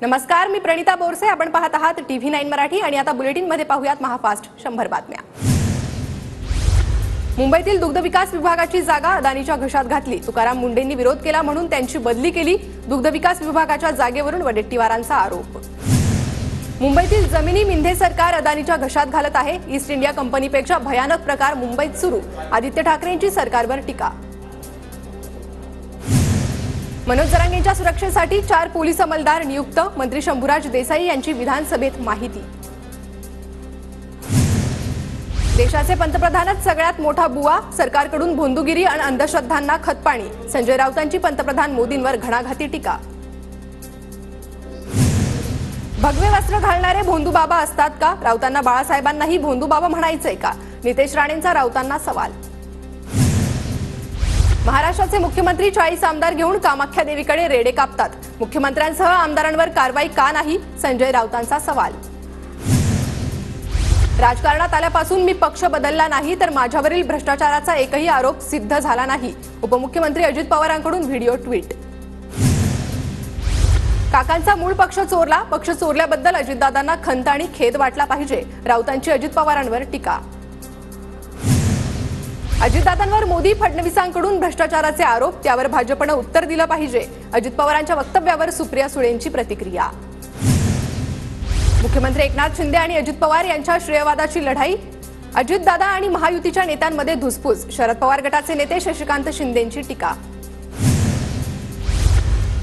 नमस्कार, मी प्रणिता बोरसे. आपण पाहत आहात TV9 मराठी आणि आता बुलेटिन मध्ये पाहूयात महाफास्ट 100 बातम्या. मुंबईतील दुग्ध विकास विभागाची जागा अदानीच्या घशात घातली. तुकाराम मुंडेंनी विरोध केला म्हणून त्यांची बदली केली. दुग्ध विकास विभागाच्या जागेवरून वडेट्टीवारांचा आरोप. मुंबईतील जमिनी मिंधे सरकार अदानीच्या घशात घालत आहे. ईस्ट इंडिया कंपनीपेक्षा भयानक प्रकार मुंबईत सुरू. आदित्य ठाकरेंची सरकारवर टीका. मनोज जरांगेंच्या सुरक्षेसाठी 4 पोलीस अंमलदार नियुक्त. मंत्री शंभूराज देसाई यांची विधानसभेत माहिती. देशाचे पंतप्रधानच सगळ्यात मोठा बुवा. सरकारकडून भोंदूगिरी आणि अंधश्रद्धांना खतपाणी. संजय राऊतांची पंतप्रधान मोदींवर घणाघाती टीका. भगवे वस्त्र घालणारे भोंदूबाबा असतात का? राऊतांना बाळासाहेबांनाही भोंदूबाबा म्हणायचंय का? नितेश राणेंचा राऊतांना सवाल. महाराष्ट्राचे मुख्यमंत्री 40 आमदार घेऊन कामाख्या देवीकडे रेडे कापतात. मुख्यमंत्र्यांसह आमदारांवर कारवाई का नाही? संजय राऊतांचा सवाल. राजकारणात आल्यापासून मी पक्ष बदलला नाही तर माझ्यावरील भ्रष्टाचाराचा एकही आरोप सिद्ध झाला नाही. उपमुख्यमंत्री अजित पवारांकडून व्हिडिओ ट्विट. काकांचा मूळ पक्ष चोरला. पक्ष चोरल्याबद्दल अजितदादांना खंत आणि खेद वाटला पाहिजे. राऊतांची अजित पवारांवर टीका. अजितदादांवर मोदी फडणवीसांकडून भ्रष्टाचाराचे आरोप. त्यावर भाजपनं उत्तर दिलं पाहिजे. अजित पवारांच्या वक्तव्यावर सुप्रिया सुळेंची प्रतिक्रिया. मुख्यमंत्री एकनाथ शिंदे आणि अजित पवार यांच्या श्रेयवादाची लढाई. अजितदादा आणि महायुतीच्या नेत्यांमध्ये धुसफूस. शरद पवार गटाचे नेते शशिकांत शिंदेंची टीका.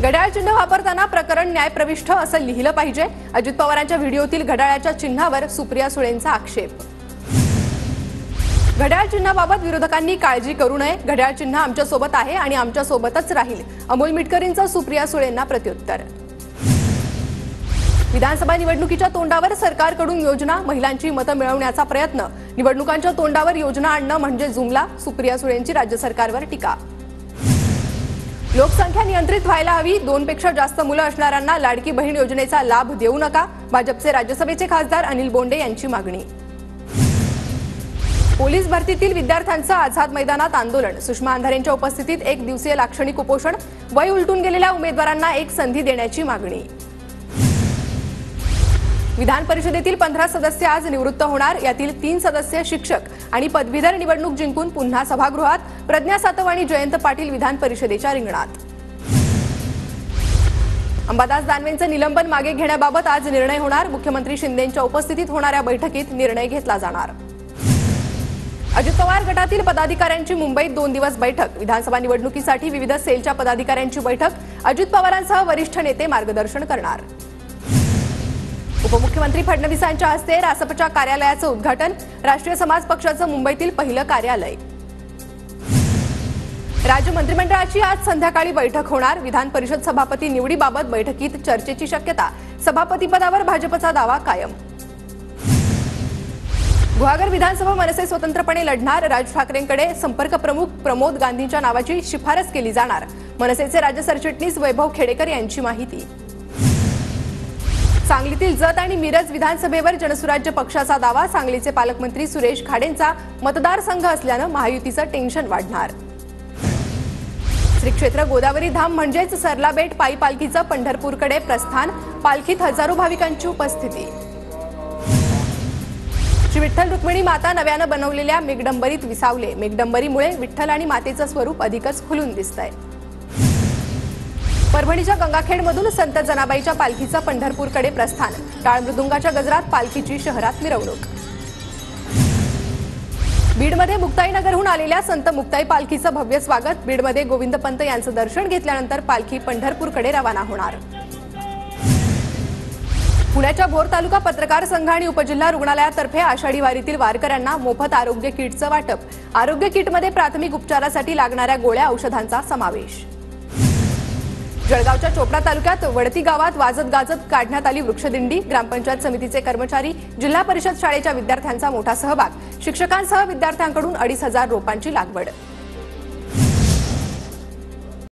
घड्याळ चिन्ह वापरताना प्रकरण न्यायप्रविष्ठ असं लिहिलं पाहिजे. अजित पवारांच्या व्हिडिओतील घड्याळाच्या चिन्हावर सुप्रिया सुळेंचा आक्षेप. घड्याळ चिन्हाबाबत विरोधकांनी काळजी करू नये. घड्याळ चिन्ह आमच्यासोबत आहे आणि आमच्यासोबतच राहील. अमोल मिटकरींचं सुप्रिया सुळेंना प्रत्युत्तर. विधानसभा निवडणुकीच्या तोंडावर सरकारकडून योजना. महिलांची मतं मिळवण्याचा प्रयत्न. निवडणुकांच्या तोंडावर योजना आणणं म्हणजे जुमला. सुप्रिया सुळेंची राज्य सरकारवर टीका. लोकसंख्या नियंत्रित व्हायला हवी. 2 पेक्षा जास्त मुलं असणाऱ्यांना लाडकी बहीण योजनेचा लाभ देऊ नका. भाजपचे राज्यसभेचे खासदार अनिल बोंडे यांची मागणी. पोलीस भरतीतील विद्यार्थ्यांचं आझाद मैदानात आंदोलन. सुषमा अंधारेंच्या उपस्थितीत 1 दिवसीय लाक्षणिक उपोषण. वय उलटून गेलेल्या उमेदवारांना एक संधी देण्याची मागणी. विधान परिषदेतील 15 सदस्य आज निवृत्त होणार. यातील 3 सदस्य शिक्षक आणि पदवीधर निवडणूक जिंकून पुन्हा सभागृहात. प्रज्ञा सातव आणि जयंत पाटील विधान परिषदेच्या रिंगणात. अंबादास दानवेंचं निलंबन मागे घेण्याबाबत आज निर्णय होणार. मुख्यमंत्री शिंदेंच्या उपस्थितीत होणाऱ्या बैठकीत निर्णय घेतला जाणार. अजित पवार गटातील पदाधिकाऱ्यांची मुंबईत 2 दिवस बैठक. विधानसभा निवडणुकीसाठी विविध सेलच्या पदाधिकाऱ्यांची बैठक. अजित पवारांसह वरिष्ठ नेते मार्गदर्शन करणार. उपमुख्यमंत्री फडणवीसांच्या हस्ते रासपच्या कार्यालयाचं उद्घाटन. राष्ट्रीय समाज पक्षाचं मुंबईतील पहिलं कार्यालय. राज्य मंत्रिमंडळाची आज संध्याकाळी बैठक होणार. विधान परिषद सभापती निवडीबाबत बैठकीत चर्चेची शक्यता. सभापतीपदावर भाजपचा दावा कायम. गुहागर विधानसभा मनसे स्वतंत्रपणे लढणार. राज ठाकरेंकडे संपर्क प्रमुख प्रमोद गांधींच्या नावाची शिफारस केली जाणार. मनसेचे राज्य सरचिटणीस वैभव खेडेकर यांची माहिती. सांगलीतील जत आणि मिरज विधानसभेवर जनसुराज्य पक्षाचा दावा. सांगलीचे पालकमंत्री सुरेश खाडेंचा मतदारसंघ असल्यानं महायुतीचं टेन्शन वाढणार. श्री क्षेत्र गोदावरी धाम म्हणजेच सरला बेट पायी पालखीचं पंढरपूरकडे प्रस्थान. पालखीत हजारो भाविकांची उपस्थिती. श्री विठ्ठल रुक्मिणी माता नव्यानं बनवलेल्या मेघडंबरीत विसावले. मेघडंबरीमुळे विठ्ठल आणि मातेचं स्वरूप अधिकच खुलून दिसतंय. परभणीच्या गंगाखेडमधून संत जनाबाईच्या पालखीचं पंढरपूरकडे प्रस्थान. टाळ मृदुंगाच्या गजरात पालखीची शहरात मिरवणूक. बीडमध्ये मुक्ताईनगरहून आलेल्या संत मुक्ताई पालखीचं भव्य स्वागत. बीडमध्ये गोविंद पंत यांचं दर्शन घेतल्यानंतर पालखी पंढरपूरकडे रवाना होणार. पुण्याच्या भोर तालुका पत्रकार संघ आणि उपजिल्हा रुग्णालयातर्फे आषाढी वारीतील वारकऱ्यांना मोफत आरोग्य किटचं वाटप. आरोग्य किटमध्ये प्राथमिक उपचारासाठी लागणाऱ्या गोळ्या औषधांचा समावेश. जळगावच्या चोपडा तालुक्यात वडती गावात वाजत गाजत काढण्यात आली वृक्षदिंडी. ग्रामपंचायत समितीचे कर्मचारी, जिल्हा परिषद शाळेच्या विद्यार्थ्यांचा मोठा सहभाग. शिक्षकांसह विद्यार्थ्यांकडून 2,500 रोपांची लागवड.